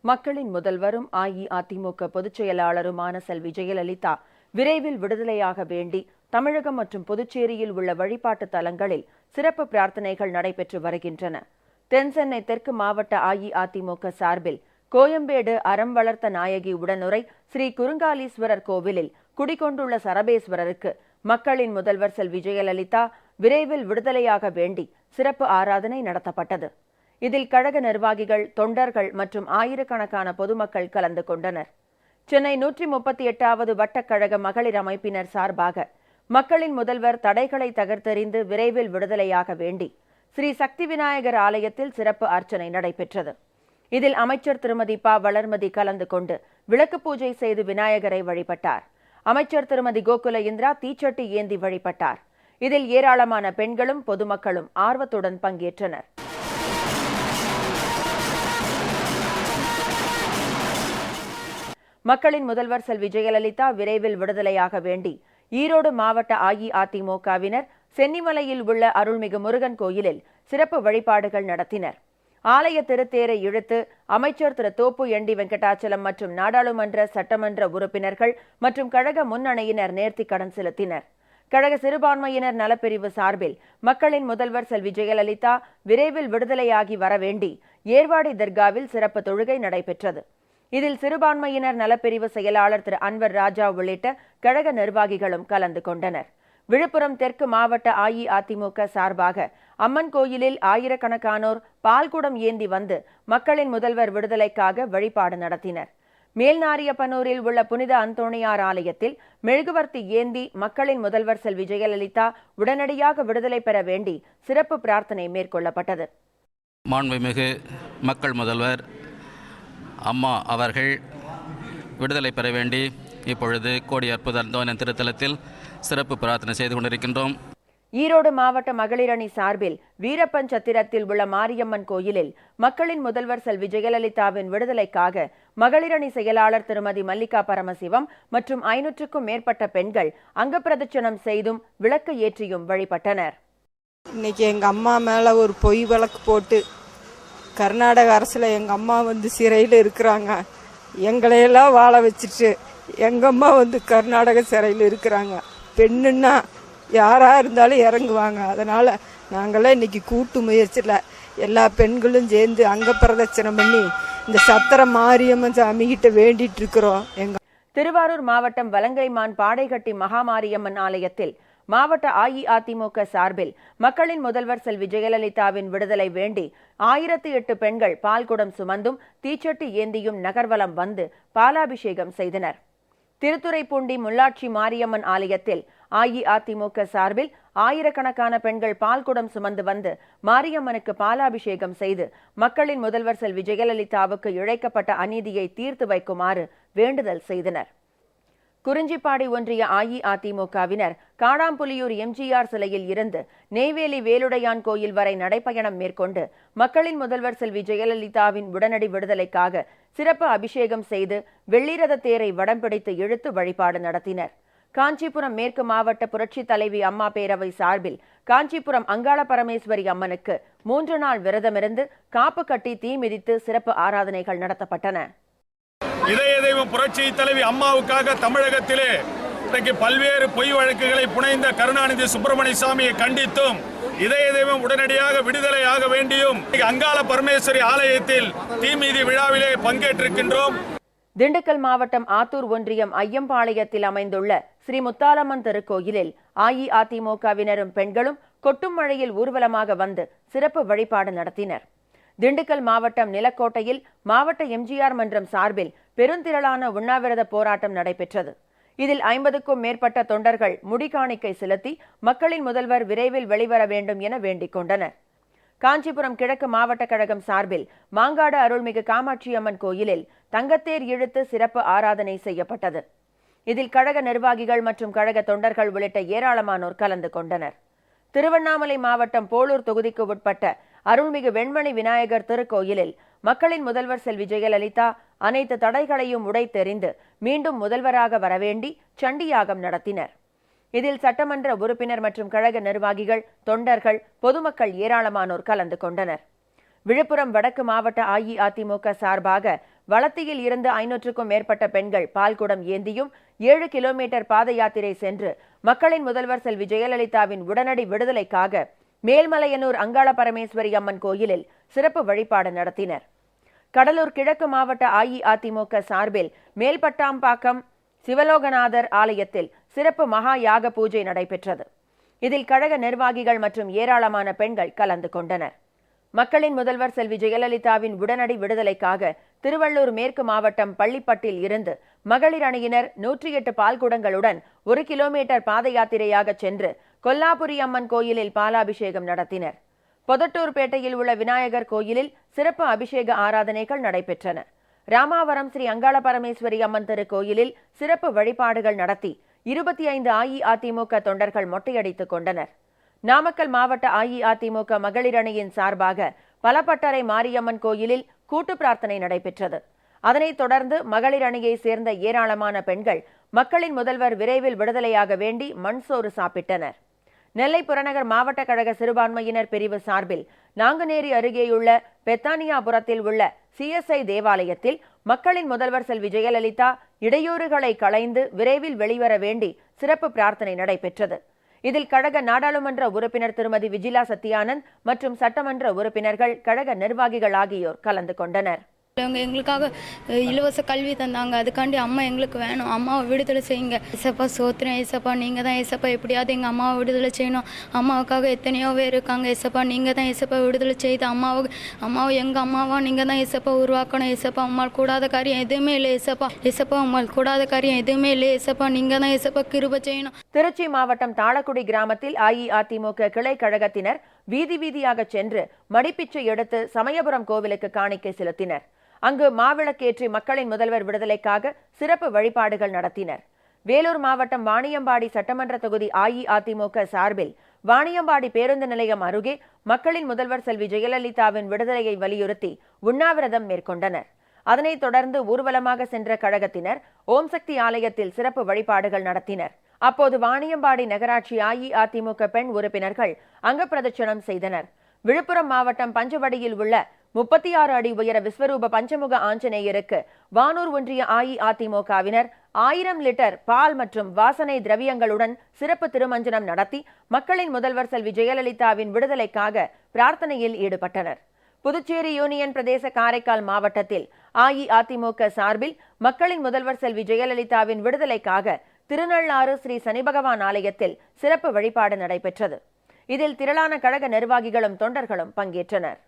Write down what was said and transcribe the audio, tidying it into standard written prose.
மக்களின் முதல்வரும் அஇஅதிமுக பொதுச் செயலாளருமான செல்வி ஜெயலலிதா விரைவில் விடுதலையாக வேண்டி தமிழகம் மற்றும் புதுச்சேரியில் உள்ள வழிபாட்டு தலங்களில் சிறப்பு பிரார்த்தனைகள் நடைபெற்று வருகின்றன. தென்சென்னை தெற்கு மாவட்ட அஇஅதிமுக சார்பில் கோயம்பேடு அறம் வளர்த்த நாயகி உடனுரை ஸ்ரீ குறுங்காலீஸ்வரர் கோவிலில் குடிகொண்டுள்ள சரபேஸ்வரருக்கு மக்களின் முதல்வர் செல்வி ஜெயலலிதா விரைவில் விடுதலையாக வேண்டி சிறப்பு ஆராதனை நடத்தப்பட்டது. இதில் கழக நிர்வாகிகள், தொண்டர்கள் மற்றும் ஆயிரக்கணக்கான பொதுமக்கள் கலந்து கொண்டனர். சென்னை 138வது வட்டக்கழக மகளிர் அமைப்பினர் சார்பாக மக்களின் முதல்வர் தடைகளை தகர்த்தெறிந்து விரைவில் விடுதலையாக வேண்டி ஸ்ரீ சக்தி விநாயகர் ஆலயத்தில் சிறப்பு அர்ச்சனை நடைபெற்றது. இதில் அமைச்சர் திருமதி ப. வளர்மதி கலந்து கொண்டு விளக்கு பூஜை செய்து விநாயகரை வழிபட்டார். அமைச்சர் திருமதி கோகுல இந்திரா தீச்சட்டி ஏந்தி வழிபட்டார். இதில் ஏராளமான பெண்களும் பொதுமக்களும் ஆர்வத்துடன் பங்கேற்றனர். மக்களின் முதல்வர் செல்வி ஜெயலலிதா விரைவில் விடுதலையாக வேண்டி ஈரோடு மாவட்ட அஇஅதிமுகவினர் சென்னிமலையில் உள்ள அருள்மிகு முருகன் கோயிலில் சிறப்பு வழிபாடுகள் நடத்தினர். ஆலய திருத்தேரை இழுத்து அமைச்சர் திரு தோப்பு என் டி வெங்கடாச்சலம் மற்றும் நாடாளுமன்ற சட்டமன்ற உறுப்பினர்கள் மற்றும் கழக முன்னணியினர் நேர்த்திக் கடன் செலுத்தினர். கழக சிறுபான்மையினர் நலப்பிரிவு சார்பில் மக்களின் முதல்வர் செல்வி ஜெயலலிதா விரைவில் விடுதலையாகி வர வேண்டி ஏர்வாடி தர்காவில் சிறப்பு தொழுகை நடைபெற்றது. இதில் சிறுபான்மையினர் நலப்பிரிவு செயலாளர் திரு அன்வர் ராஜா உள்ளிட்ட கழக நிர்வாகிகளும் கலந்து கொண்டனர். விழுப்புரம் தெற்கு மாவட்ட அஇஅதிமுக சார்பாக அம்மன் கோயிலில் ஆயிரக்கணக்கானோர் பால்குடம் ஏந்தி வந்து மக்களின் முதல்வர் விடுதலைக்காக வழிபாடு நடத்தினர். மேல்நாரியப்பனூரில் உள்ள புனித அந்தோணியார் ஆலயத்தில் மெழுகுவர்த்தி ஏந்தி மக்களின் முதல்வர் செல்வி ஜெயலலிதா உடனடியாக விடுதலை பெற வேண்டி சிறப்பு பிரார்த்தனை மேற்கொள்ளப்பட்டது. மாண்புமிகு மக்கள் முதல்வர் அம்மா அவர்கள் விடுதலை பெற வேண்டி இப்பொழுது கோடி அற்புத அந்தோணியார் திருத்தலத்தில் சிறப்பு பிரார்த்தனை செய்து கொண்டிருக்கின்றோம். ஈரோடு மாவட்ட மகளிர் அணி சார்பில் வீரப்பன் சத்திரத்தில் உள்ள மாரியம்மன் கோயிலில் மக்களின் முதல்வர் செல்வி ஜெயலலிதாவின் விடுதலைக்காக மகளிர் அணி செயலாளர் திருமதி மல்லிகா பரமசிவம் மற்றும் 500க்கும் மேற்பட்ட பெண்கள் அங்கப்பிரதட்சணம் செய்தும் விளக்கு ஏற்றியும் வழிபட்டனர். இன்னைக்கு எங்க அம்மா மேல ஒரு பொய் வழக்கு போட்டு கர்நாடக அரசுல எங்க அம்மா சிறையில் இருக்கிறாங்க. எங்களையெல்லாம் வாழ வச்சுட்டு எங்க அம்மா கர்நாடக சிறையில் இருக்கிறாங்க. பெண்ணுன்னா யாரா இருந்தாலும் இறங்குவாங்க. அதனால நாங்களாம் இன்னைக்கு கூட்டு முயற்சியில் எல்லா பெண்களும் சேர்ந்து அங்க பிரதட்சணம் பண்ணி இந்த சத்திர மாரியம்மன் சாமி கிட்ட வேண்டிட்டு இருக்கிறோம். திருவாரூர் மாவட்டம் வலங்கைமான் பாடைகட்டி மகாமாரியம்மன் ஆலயத்தில் மாவட்ட அஇஅதிமுக சார்பில் மக்களின் முதல்வர் செல்வி ஜெயலலிதாவின் விடுதலை வேண்டி 1008 பெண்கள் பால்குடம் சுமந்தும் தீச்சட்டி ஏந்தியும் நகர்வலம் வந்து பாலாபிஷேகம் செய்தனர். திருத்துறைப்பூண்டி முள்ளாட்சி மாரியம்மன் ஆலயத்தில் அஇஅதிமுக சார்பில் ஆயிரக்கணக்கான பெண்கள் பால்குடம் சுமந்து வந்து மாரியம்மனுக்கு பாலாபிஷேகம் செய்து மக்களின் முதல்வர் செல்வி ஜெயலலிதாவுக்கு இழைக்கப்பட்ட அநீதியை தீர்த்து வைக்குமாறு வேண்டுதல் செய்தனர். குறிஞ்சிப்பாடி ஒன்றிய அஇஅதிமுகவினர் காடாம்புலியூர் எம்ஜிஆர் சிலையில் இருந்து நெய்வேலி வேலுடையான் கோயில் வரை நடைப்பயணம் மேற்கொண்டு மக்களின் முதல்வர் செல்வி ஜெயலலிதாவின் உடனடி விடுதலைக்காக சிறப்பு அபிஷேகம் செய்து வெள்ளிரத தேரை வடம் பிடித்து இழுத்து வழிபாடு நடத்தினர். காஞ்சிபுரம் மேற்கு மாவட்ட புரட்சி தலைவி அம்மா பேரவை சார்பில் காஞ்சிபுரம் அங்காள பரமேஸ்வரி அம்மனுக்கு 3 நாள் விரதமிருந்து காப்பு கட்டி தீ மிதித்து சிறப்பு ஆராதனைகள் நடத்தப்பட்டன. இதய தெய்வம் புரட்சி தலைவி அம்மாவுக்காக தமிழகத்திலே இன்றைக்கு பல்வேறு பொய் வழக்குகளை புனைந்த கருணாநிதி சுப்பிரமணிய சாமியை கண்டித்தும் இதய தெய்வம் உடனடியாக விடுதலை ஆக வேண்டியும் அங்காள பரமேஸ்வரி ஆலயத்தில் தீமிதி விழாவிலே பங்கேற்றிருக்கின்றோம். திண்டுக்கல் மாவட்டம் ஆத்தூர் ஒன்றியம் ஐயம்பாளையத்தில் அமைந்துள்ள ஸ்ரீ முத்தாலம்மன் திருக்கோயிலில் அஇஅதிமுகவினரும் பெண்களும் கொட்டும் மழையில் ஊர்வலமாக வந்து சிறப்பு வழிபாடு நடத்தினர். திண்டுக்கல் மாவட்டம் நிலக்கோட்டையில் மாவட்ட எம்ஜிஆர் மன்றம் சார்பில் பெருந்திரளான உண்ணாவிரத போராட்டம் நடைபெற்றது. இதில் 50க்கும் மேற்பட்ட தொண்டர்கள் முடிகாணிக்கை செலுத்தி மக்களின் முதல்வர் விரைவில் வெளிவர வேண்டும் என வேண்டிக் கொண்டனர். காஞ்சிபுரம் கிழக்கு மாவட்ட கழகம் சார்பில் மாங்காடு அருள்மிகு காமாட்சியம்மன் கோயிலில் தங்கத்தேர் இழுத்து சிறப்பு ஆராதனை செய்யப்பட்டது. இதில் கழக நிர்வாகிகள் மற்றும் கழக தொண்டர்கள் உள்ளிட்ட ஏராளமானோர் கலந்து கொண்டனர். திருவண்ணாமலை மாவட்டம் போளூர் தொகுதிக்கு உட்பட்ட அருள்மிகு வெண்மணி விநாயகர் திருக்கோயிலில் மக்களின் முதல்வர் செல்வி ஜெயலலிதா அனைத்து தடைகளையும் உடைத்தெறிந்து மீண்டும் முதல்வராக வரவேண்டி சண்டியாகம் நடத்தினர். இதில் சட்டமன்ற உறுப்பினர் மற்றும் கழக நிர்வாகிகள், தொண்டர்கள், பொதுமக்கள் ஏராளமானோர் கலந்து கொண்டனர். விழுப்புரம் வடக்கு மாவட்ட அஇஅதிமுக சார்பாக வளத்தியில் இருந்து 500க்கும் மேற்பட்ட பெண்கள் பால்குடம் ஏந்தியும் 7 கிலோமீட்டர் பாத யாத்திரை சென்று மக்களின் முதல்வர் செல்வி ஜெயலலிதாவின் உடனடி விடுதலைக்காக மேல்மலையனூர் அங்காள பரமேஸ்வரி அம்மன் கோயிலில் சிறப்பு வழிபாடு நடத்தினர். கடலூர் கிழக்கு மாவட்ட அஇஅதிமுக சார்பில் மேல்பட்டாம்பாக்கம் சிவலோகநாதர் ஆலயத்தில் சிறப்பு மகா யாக பூஜை நடைபெற்றது. இதில் கழக நிர்வாகிகள் மற்றும் ஏராளமான பெண்கள் கலந்து கொண்டனர். மக்களின் முதல்வர் செல்வி ஜெயலலிதாவின் உடனடி விடுதலைக்காக திருவள்ளூர் மேற்கு மாவட்டம் பள்ளிப்பட்டில் இருந்து மகளிர் அணியினர் 108 பால்குடங்களுடன் 1 கிலோமீட்டர் பாத யாத்திரையாக சென்று கொல்லாபுரி அம்மன் கோயிலில் பாலாபிஷேகம் நடத்தினர். பொதட்டூர்பேட்டையில் உள்ள விநாயகர் கோயிலில் சிறப்பு அபிஷேக ஆராதனைகள் நடைபெற்றன. ராமாவரம் ஸ்ரீ அங்காள பரமேஸ்வரி அம்மன் திருக்கோயிலில் சிறப்பு வழிபாடுகள் நடத்தி 25 அஇஅதிமுக தொண்டர்கள் மொட்டையடித்துக் கொண்டனர். நாமக்கல் மாவட்ட அஇஅதிமுக மகளிர் அணியின் சார்பாக பலப்பட்டறை மாரியம்மன் கோயிலில் கூட்டு பிரார்த்தனை நடைபெற்றது. அதனைத் தொடர்ந்து மகளிர் அணியை சேர்ந்த ஏராளமான பெண்கள் மக்களின் முதல்வர் விரைவில் விடுதலையாக வேண்டி மண்சோறு சாப்பிட்டனர். நெல்லை புறநகர் மாவட்ட கழக சிறுபான்மையினர் பிரிவு சார்பில் நாங்குநேரி அருகேயுள்ள பெத்தானியாபுரத்தில் உள்ள CSI தேவாலயத்தில் மக்களின் முதல்வர் செல்வி ஜெயலலிதா இடையூறுகளை களைந்து விரைவில் வெளிவர வேண்டி சிறப்பு பிரார்த்தனை நடைபெற்றது. இதில் கழக நாடாளுமன்ற உறுப்பினர் திருமதி விஜிலா சத்யானந்த் மற்றும் சட்டமன்ற உறுப்பினர்கள், கழக நிர்வாகிகள் ஆகியோர் கலந்து கொண்டனர். அவங்க எங்களுக்காக இலவச கல்வி தந்தாங்க. அதுக்காண்டி அம்மா எங்களுக்கு வேணும், அம்மாவை விடுதலை செய்யுங்க. ஏசப்பா சோத்திரம், ஏசப்பா நீங்கள் தான் ஏசப்பா எப்படியாவது எங்கள் அம்மாவை விடுதலை செய்யணும். அம்மாவுக்காக எத்தனையோ பேர் இருக்காங்க. ஏசப்பா நீங்கள் தான் ஏசப்பா விடுதலை செய்து அம்மாவை எங்கள் அம்மாவா நீங்கள் தான் ஏசப்பா உருவாக்கணும். ஏசப்பா அம்மாள் கூடாத காரியம் எதுவுமே இல்லை. ஏசப்பா அம்மாள் கூடாத காரியம் எதுவுமே இல்லை. ஏசப்பா நீங்கள் தான் ஏசப்பா கிருபை செய்யணும். திருச்சி மாவட்டம் தாளக்குடி கிராமத்தில் அஇஅதிமுக கிளை கழகத்தினர் வீதி வீதியாக சென்று மடிப்பிச்சை எடுத்து சமயபுரம் கோவிலுக்கு காணிக்கை செலுத்தினர். அங்கு மாவிளக்கேற்றி மக்களின் முதல்வர் விடுதலைக்காக சிறப்பு வழிபாடுகள் நடத்தினர். வேலூர் மாவட்டம் வாணியம்பாடி சட்டமன்ற தொகுதி அஇஅதிமுக சார்பில் வாணியம்பாடி பேருந்து நிலையம் அருகே மக்களின் முதல்வர் செல்வி ஜெயலலிதாவின் விடுதலையை வலியுறுத்தி உண்ணாவிரதம் மேற்கொண்டனர். அதனைத் தொடர்ந்து ஊர்வலமாக சென்ற கழகத்தினர் ஓம் சக்தி ஆலயத்தில் சிறப்பு வழிபாடுகள் நடத்தினர். அப்போது வாணியம்பாடி நகராட்சி அஇஅதிமுக பெண் உறுப்பினர்கள் அங்கப்பிரதட்சணம் செய்தனர். விழுப்புரம் மாவட்டம் பஞ்சவடியில் உள்ள 36 அடி உயர விஸ்வரூப பஞ்சமுக ஆஞ்சநேயருக்கு வானூர் ஒன்றிய அஇஅதிமுகவினர் 1000 லிட்டர் பால் மற்றும் வாசனை திரவியங்களுடன் சிறப்பு திருமஞ்சனம் நடத்தி மக்களின் முதல்வர் செல்வி ஜெயலலிதாவின் விடுதலைக்காக பிரார்த்தனையில் ஈடுபட்டனர். புதுச்சேரி யூனியன் பிரதேச காரைக்கால் மாவட்டத்தில் அஇஅதிமுக சார்பில் மக்களின் முதல்வர் செல்வி ஜெயலலிதாவின் விடுதலைக்காக திருநள்ளாறு ஸ்ரீ சனிபகவான் ஆலயத்தில் சிறப்பு வழிபாடு நடைபெற்றது. இதில் திரளான கழக நிர்வாகிகளும் தொண்டர்களும் பங்கேற்றனர்.